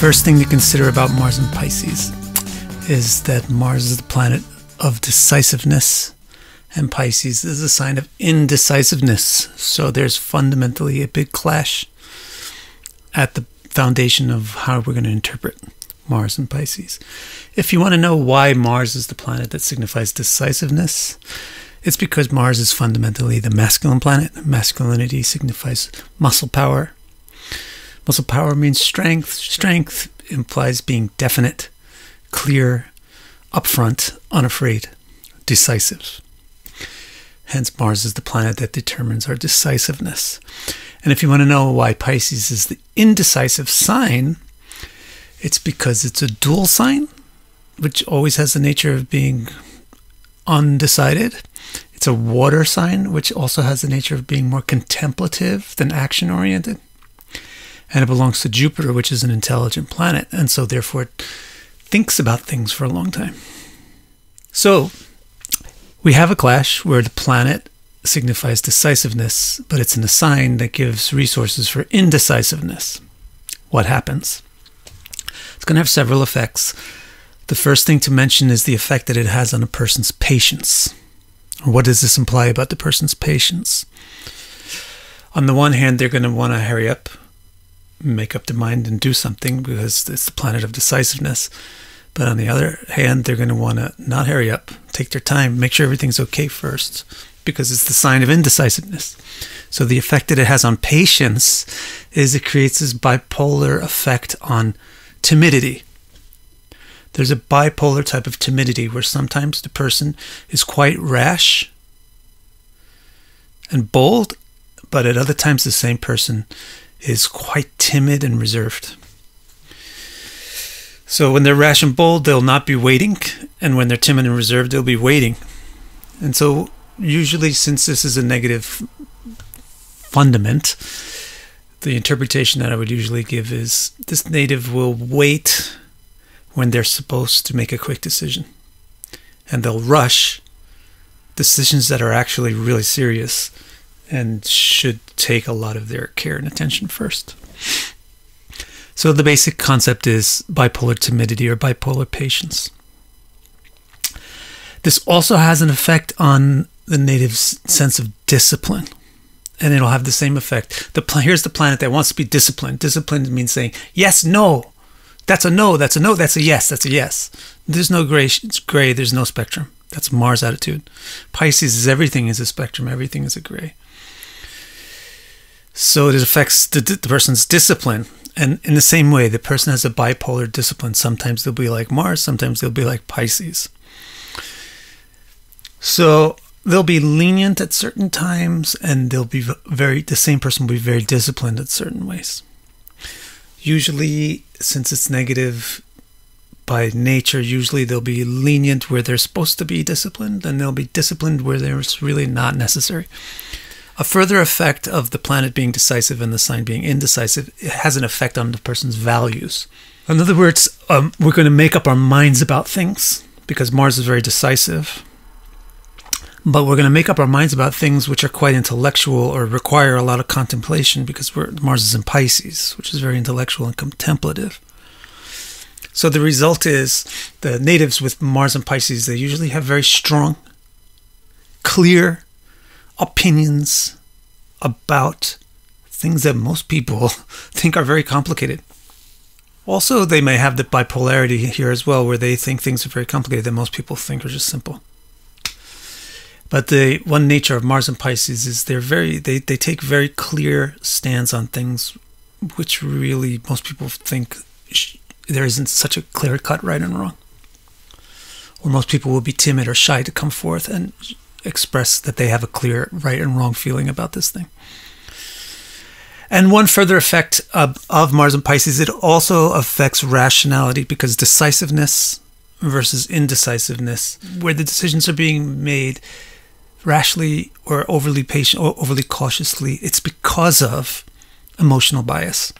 First thing to consider about Mars and Pisces is that Mars is the planet of decisiveness, and Pisces is a sign of indecisiveness. So there's fundamentally a big clash at the foundation of how we're going to interpret Mars and Pisces. If you want to know why Mars is the planet that signifies decisiveness, it's because Mars is fundamentally the masculine planet. Masculinity signifies muscle power. Muscle power means strength. Strength implies being definite, clear, upfront, unafraid, decisive. Hence, Mars is the planet that determines our decisiveness. And if you want to know why Pisces is the indecisive sign, it's because it's a dual sign, which always has the nature of being undecided. It's a water sign, which also has the nature of being more contemplative than action-oriented. And it belongs to Jupiter, which is an intelligent planet, and so therefore it thinks about things for a long time. So we have a clash where the planet signifies decisiveness, but it's in a sign that gives resources for indecisiveness. What happens? It's going to have several effects. The first thing to mention is the effect that it has on a person's patience. What does this imply about the person's patience? On the one hand, they're going to want to hurry up, make up their mind and do something because it's the planet of decisiveness. But on the other hand, they're going to want to not hurry up, take their time, make sure everything's okay first, because it's the sign of indecisiveness. So the effect that it has on patience is it creates this bipolar effect on timidity. There's a bipolar type of timidity where sometimes the person is quite rash and bold, but at other times the same person is quite timid and reserved. So when they're rash and bold, they'll not be waiting, and when they're timid and reserved, they'll be waiting. And so usually, since this is a negative fundament, the interpretation that I would usually give is this native will wait when they're supposed to make a quick decision, and they'll rush decisions that are actually really serious and should take a lot of their care and attention first. So the basic concept is bipolar timidity or bipolar patience. This also has an effect on the native's sense of discipline, and it'll have the same effect. Here's the planet that wants to be disciplined. Disciplined means saying, yes, no, that's a no, that's a no, that's a yes, that's a yes. There's no gray, it's gray, there's no spectrum. That's Mars attitude. Pisces is everything is a spectrum, everything is a gray. So it affects the person's discipline. And in the same way, the person has a bipolar discipline. Sometimes they'll be like Mars, sometimes they'll be like Pisces. So they'll be lenient at certain times, and they'll be the same person will be very disciplined at certain ways. Usually, since it's negative by nature, usually they'll be lenient where they're supposed to be disciplined, and they'll be disciplined where it's really not necessary. A further effect of the planet being decisive and the sign being indecisive, it has an effect on the person's values. In other words, we're going to make up our minds about things because Mars is very decisive. But we're going to make up our minds about things which are quite intellectual or require a lot of contemplation because Mars is in Pisces, which is very intellectual and contemplative. So the result is the natives with Mars and Pisces, they usually have very strong, clear opinions about things that most people think are very complicated. Also, they may have the bipolarity here as well, where they think things are very complicated that most people think are just simple. But the one nature of Mars and Pisces is they take very clear stance on things which really most people think there isn't such a clear-cut right and wrong. Or most people will be timid or shy to come forth and express that they have a clear right and wrong feeling about this thing. And one further effect of Mars and Pisces, it also affects rationality because decisiveness versus indecisiveness, where the decisions are being made rashly or overly patient or overly cautiously, it's because of emotional bias.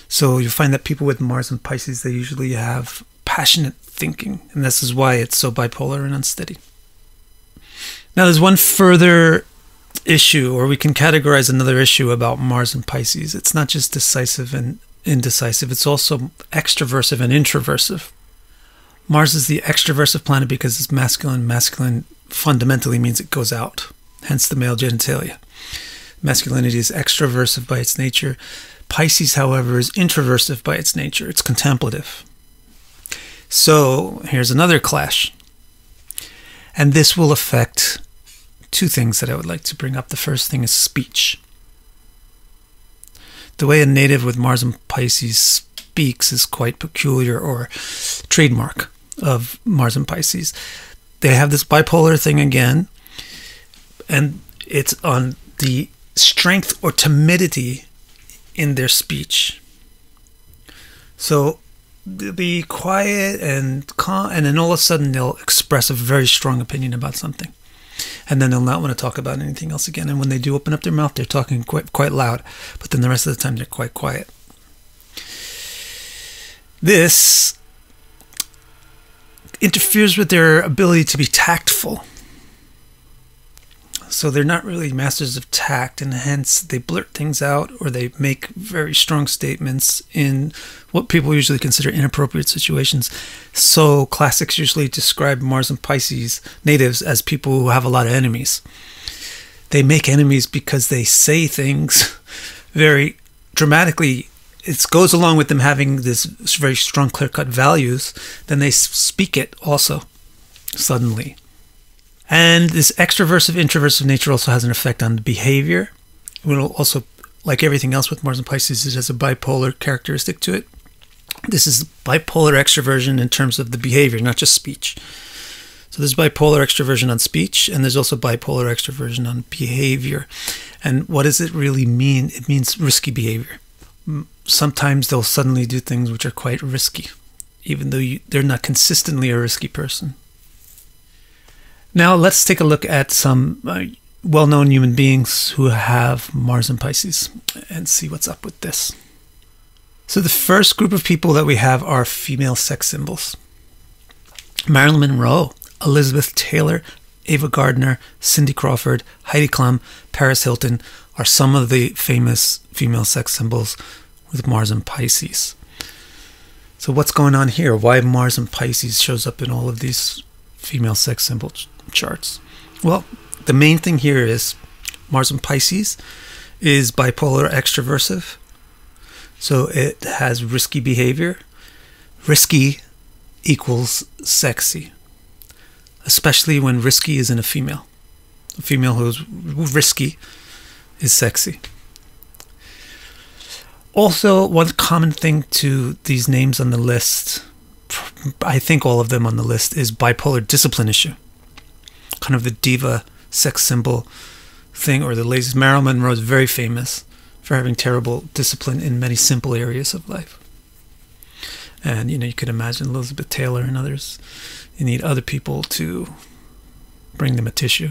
So you find that people with Mars and Pisces, they usually have passionate thinking, and this is why it's so bipolar and unsteady. Now there's one further issue, or we can categorize another issue about Mars and Pisces. It's not just decisive and indecisive, it's also extroversive and introversive. Mars is the extroversive planet because it's masculine. Masculine fundamentally means it goes out, hence the male genitalia. Masculinity is extroversive by its nature. Pisces, however, is introversive by its nature. It's contemplative. So here's another clash. And this will affect two things that I would like to bring up. The first thing is speech. The way a native with Mars and Pisces speaks is quite peculiar, or trademark of Mars and Pisces. They have this bipolar thing again, and it's on the strength or timidity in their speech. So they'll be quiet and calm, and then all of a sudden they'll express a very strong opinion about something. And then they'll not want to talk about anything else again. And when they do open up their mouth, they're talking quite loud. But then the rest of the time, they're quite quiet. This interferes with their ability to be tactful. So they're not really masters of tact, and hence they blurt things out, or they make very strong statements in what people usually consider inappropriate situations. So classics usually describe Mars and Pisces natives as people who have a lot of enemies. They make enemies because they say things very dramatically. It goes along with them having this very strong, clear-cut values. Then they speak it also suddenly. And this extroversive, introversive nature also has an effect on the behavior. It will also, like everything else with Mars and Pisces, it has a bipolar characteristic to it. This is bipolar extroversion in terms of the behavior, not just speech. So there's bipolar extroversion on speech, and there's also bipolar extroversion on behavior. And what does it really mean? It means risky behavior. Sometimes they'll suddenly do things which are quite risky, even though they're not consistently a risky person. Now let's take a look at some well-known human beings who have Mars and Pisces and see what's up with this. So the first group of people that we have are female sex symbols. Marilyn Monroe, Elizabeth Taylor, Ava Gardner, Cindy Crawford, Heidi Klum, Paris Hilton are some of the famous female sex symbols with Mars and Pisces. So what's going on here? Why Mars and Pisces shows up in all of these female sex symbol charts? Well, the main thing here is Mars and Pisces is bipolar extroversive. So it has risky behavior. Risky equals sexy, especially when risky is in a female. A female who's risky is sexy. Also, one common thing to these names on the list, I think all of them on the list, is bipolar discipline issue. Kind of the diva sex symbol thing, or the lazy. Marilyn Monroe is very famous for having terrible discipline in many simple areas of life. And, you could imagine Elizabeth Taylor and others. You need other people to bring them a tissue.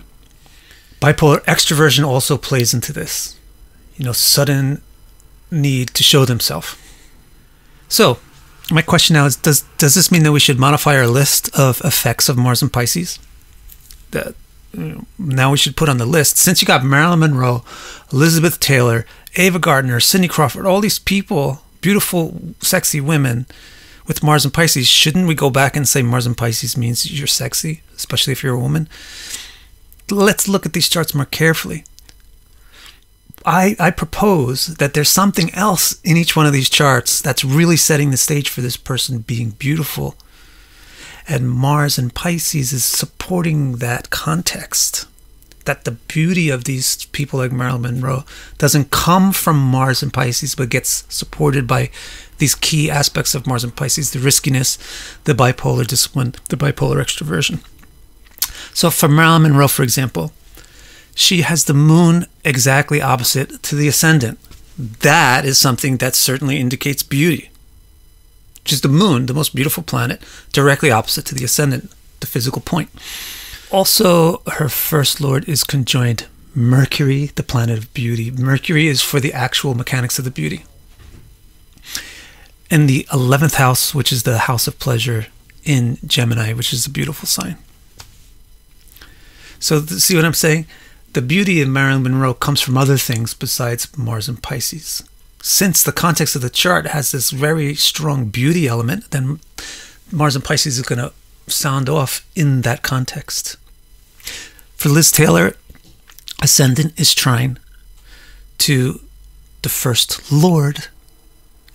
Bipolar extroversion also plays into this. Sudden need to show themselves. So, my question now is, does this mean that we should modify our list of effects of Mars and Pisces? That now we should put on the list, since you got Marilyn Monroe, Elizabeth Taylor, Ava Gardner, Cindy Crawford, all these people, beautiful, sexy women with Mars and Pisces, shouldn't we go back and say Mars and Pisces means you're sexy, especially if you're a woman? Let's look at these charts more carefully. I propose that there's something else in each one of these charts that's really setting the stage for this person being beautiful. And Mars and Pisces is supporting that context. That the beauty of these people like Marilyn Monroe doesn't come from Mars and Pisces, but gets supported by these key aspects of Mars and Pisces: the riskiness, the bipolar discipline, the bipolar extroversion. So for Marilyn Monroe, for example, she has the moon exactly opposite to the ascendant. That is something that certainly indicates beauty. Which is the moon, the most beautiful planet, directly opposite to the ascendant, the physical point. Also, her first lord is conjoined Mercury, the planet of beauty. Mercury is for the actual mechanics of the beauty. And the 11th house, which is the house of pleasure in Gemini, which is a beautiful sign. So see what I'm saying? The beauty of Marilyn Monroe comes from other things besides Mars and Pisces. Since the context of the chart has this very strong beauty element, then Mars in Pisces is going to sound off in that context. For Liz Taylor, ascendant is trine to the first lord,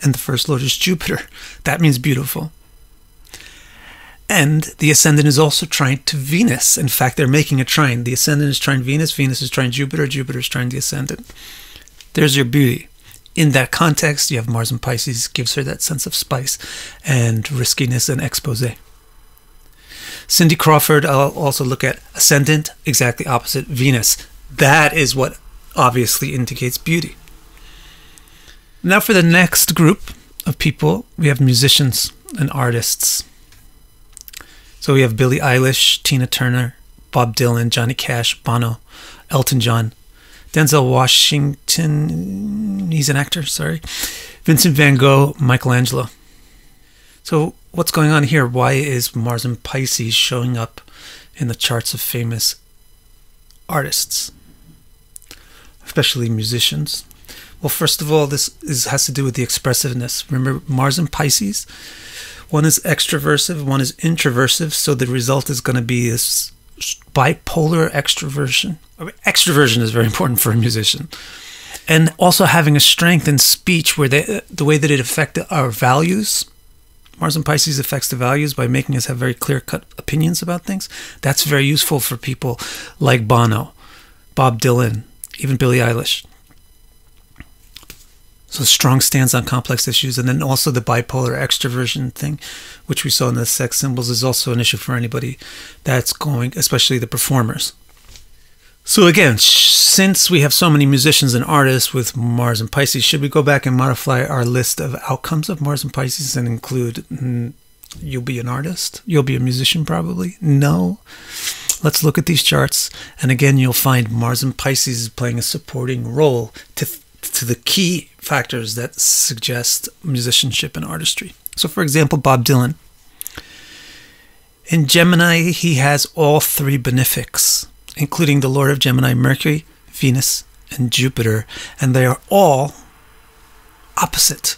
and the first lord is Jupiter. That means beautiful. And the ascendant is also trine to Venus. In fact, they're making a trine. The ascendant is trine Venus, Venus is trine Jupiter, Jupiter is trine the ascendant. There's your beauty. In that context, you have Mars in Pisces, gives her that sense of spice and riskiness and expose. Cindy Crawford, I'll also look at ascendant, exactly opposite Venus. That is what obviously indicates beauty. Now for the next group of people, we have musicians and artists. So we have Billie Eilish, Tina Turner, Bob Dylan, Johnny Cash, Bono, Elton John, Denzel Washington, he's an actor, sorry, Vincent van Gogh, Michelangelo. So what's going on here? Why is Mars in Pisces showing up in the charts of famous artists, especially musicians? Well, first of all, this has to do with the expressiveness. Remember, Mars in Pisces, one is extroversive, one is introversive, so the result is going to be this bipolar extroversion. Extroversion is very important for a musician. And also having a strength in speech where the way that it affects our values. Mars in Pisces affects the values by making us have very clear-cut opinions about things. That's very useful for people like Bono, Bob Dylan, even Billie Eilish. So strong stance on complex issues, and then also the bipolar extroversion thing, which we saw in the sex symbols, is also an issue for anybody that's going, especially the performers. So again, since we have so many musicians and artists with Mars in Pisces, should we go back and modify our list of outcomes of Mars in Pisces and include you'll be an artist? You'll be a musician probably? No. Let's look at these charts, and again, you'll find Mars in Pisces is playing a supporting role to the key factors that suggest musicianship and artistry. So for example, Bob Dylan. In Gemini, he has all three benefics, including the Lord of Gemini, Mercury, Venus, and Jupiter, and they are all opposite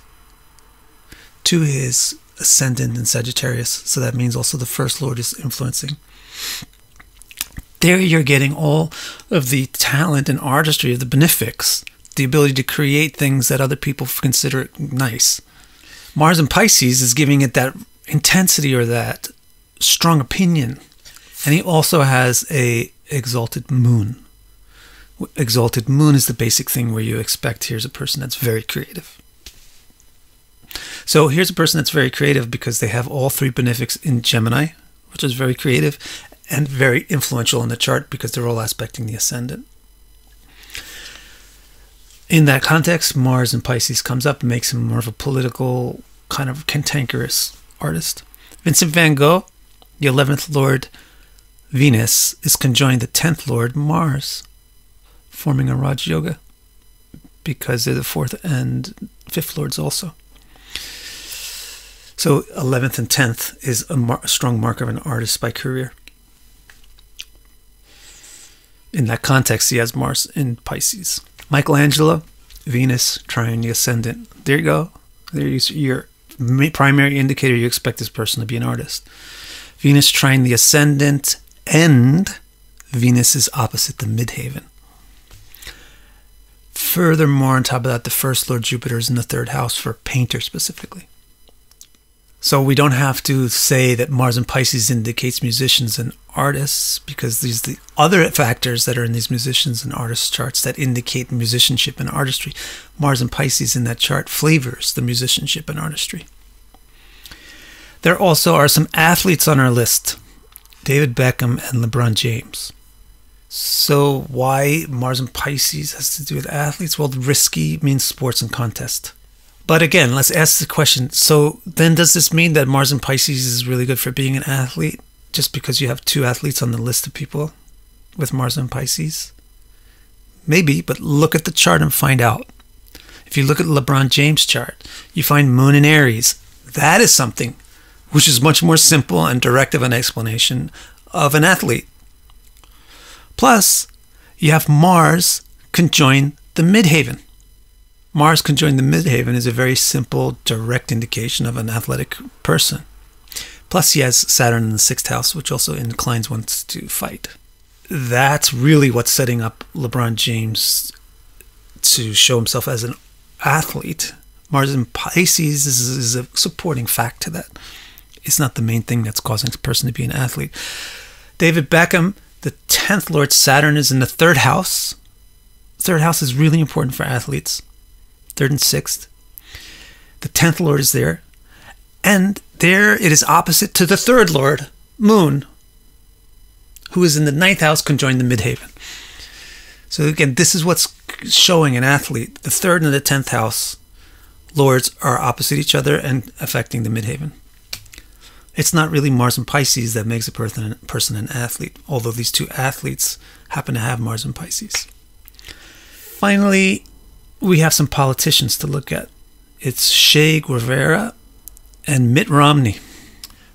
to his ascendant in Sagittarius. So that means also the first Lord is influencing. There you're getting all of the talent and artistry of the benefics, the ability to create things that other people consider nice. Mars in Pisces is giving it that intensity or that strong opinion. And he also has a exalted moon. Exalted moon is the basic thing where you expect here's a person that's very creative. So here's a person that's very creative because they have all three benefics in Gemini, which is very creative and very influential in the chart because they're all aspecting the ascendant. In that context, Mars in Pisces comes up and makes him more of a political, kind of cantankerous artist. Vincent van Gogh, the 11th Lord Venus, is conjoined the 10th Lord Mars, forming a Raj Yoga, because they're the 4th and 5th Lords also. So 11th and 10th is a strong mark of an artist by career. In that context, he has Mars in Pisces. Michelangelo, Venus, trine the ascendant. There you go. There's your primary indicator you expect this person to be an artist. Venus trine the ascendant, and Venus is opposite the midheaven. Furthermore, on top of that, the first Lord Jupiter is in the 3rd house for painter specifically. So we don't have to say that Mars in Pisces indicates musicians and artists, because these are the other factors that are in these musicians and artists charts that indicate musicianship and artistry. Mars in Pisces in that chart flavors the musicianship and artistry. There also are some athletes on our list. David Bekham and LeBron James. So why Mars in Pisces has to do with athletes? Well, risky means sports and contest. But again, let's ask the question, so then does this mean that Mars in Pisces is really good for being an athlete just because you have 2 athletes on the list of people with Mars in Pisces? Maybe, but look at the chart and find out. If you look at LeBron James' chart, you find Moon in Aries. That is something which is much more simple and direct of an explanation of an athlete. Plus, you have Mars conjoin the midheaven. Mars conjoined the midheaven is a very simple, direct indication of an athletic person. Plus, he has Saturn in the 6th house, which also inclines one to fight. That's really what's setting up LeBron James to show himself as an athlete. Mars in Pisces is a supporting fact to that. It's not the main thing that's causing a person to be an athlete. David Beckham, the 10th Lord Saturn is in the 3rd house. 3rd house is really important for athletes. 3rd and 6th. The 10th Lord is there. And there it is opposite to the 3rd Lord, Moon, who is in the 9th house conjoined the midheaven. So again, this is what's showing an athlete. The 3rd and the 10th house lords are opposite each other and affecting the midheaven. It's not really Mars and Pisces that makes a person an athlete, although these two athletes happen to have Mars and Pisces. Finally, we have some politicians to look at. It's Che Guevara and Mitt Romney.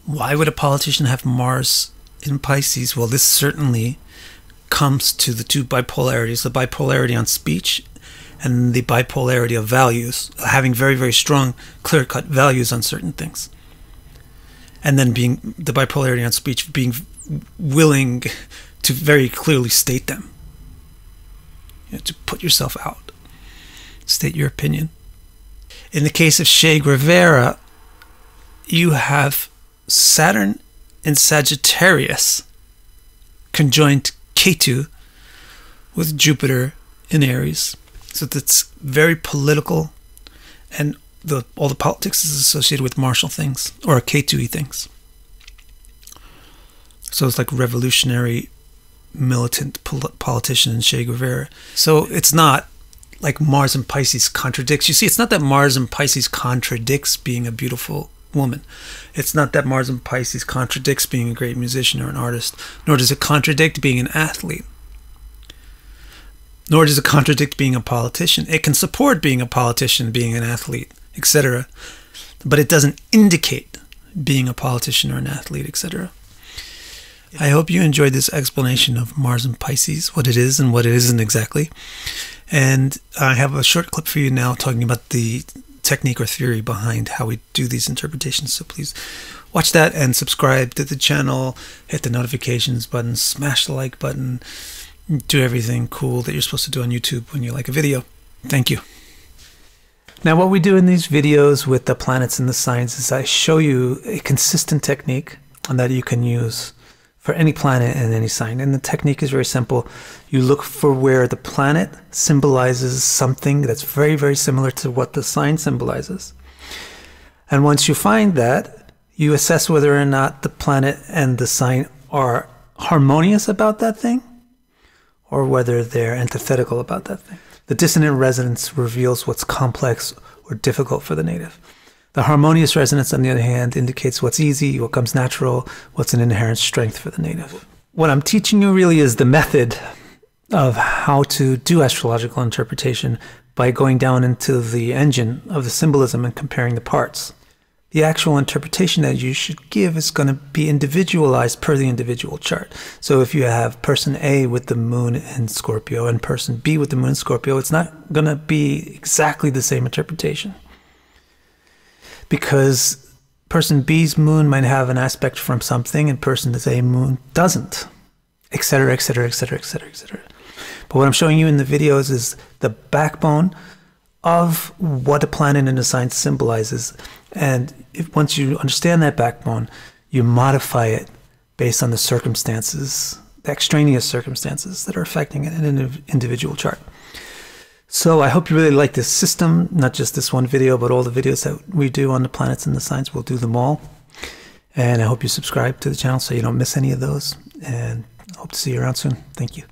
Why would a politician have Mars in Pisces? Well, this certainly comes to the two bipolarities, the bipolarity on speech and the bipolarity of values, having very, very strong, clear-cut values on certain things. And then being the bipolarity on speech, being willing to very clearly state them. You know, to put yourself out. State your opinion. In the case of Che Guevara, you have Saturn in Sagittarius conjoined Ketu with Jupiter in Aries. So that's very political, and all the politics is associated with martial things, or Ketu-y things. So it's like revolutionary, militant politician Che Guevara. So it's not like Mars and Pisces contradicts. You see, it's not that Mars and Pisces contradicts being a beautiful woman. It's not that Mars and Pisces contradicts being a great musician or an artist, nor does it contradict being an athlete. Nor does it contradict being a politician. It can support being a politician, being an athlete, etc. But it doesn't indicate being a politician or an athlete, etc. I hope you enjoyed this explanation of Mars and Pisces, what it is and what it isn't exactly. And I have a short clip for you now talking about the technique or theory behind how we do these interpretations. So please watch that and subscribe to the channel, hit the notifications button, smash the like button, do everything cool that you're supposed to do on YouTube when you like a video. Thank you. Now, what we do in these videos with the planets and the signs is I show you a consistent technique that you can use for any planet and any sign. And the technique is very simple. You look for where the planet symbolizes something that's very, very similar to what the sign symbolizes. And once you find that, you assess whether or not the planet and the sign are harmonious about that thing, or whether they're antithetical about that thing. The dissonant resonance reveals what's complex or difficult for the native. The harmonious resonance, on the other hand, indicates what's easy, what comes natural, what's an inherent strength for the native. What I'm teaching you really is the method of how to do astrological interpretation by going down into the engine of the symbolism and comparing the parts. The actual interpretation that you should give is going to be individualized per the individual chart. So if you have person A with the moon in Scorpio and person B with the moon in Scorpio, it's not going to be exactly the same interpretation. Because person B's moon might have an aspect from something and person A's moon doesn't, etc., etc., etc., etc., etc. But what I'm showing you in the videos is the backbone of what a planet and a sign symbolizes. And once you understand that backbone, you modify it based on the circumstances, the extraneous circumstances that are affecting it in an individual chart. So I hope you really like this system, not just this one video, but all the videos that we do on the planets and the signs. We'll do them all. And I hope you subscribe to the channel so you don't miss any of those. And I hope to see you around soon. Thank you.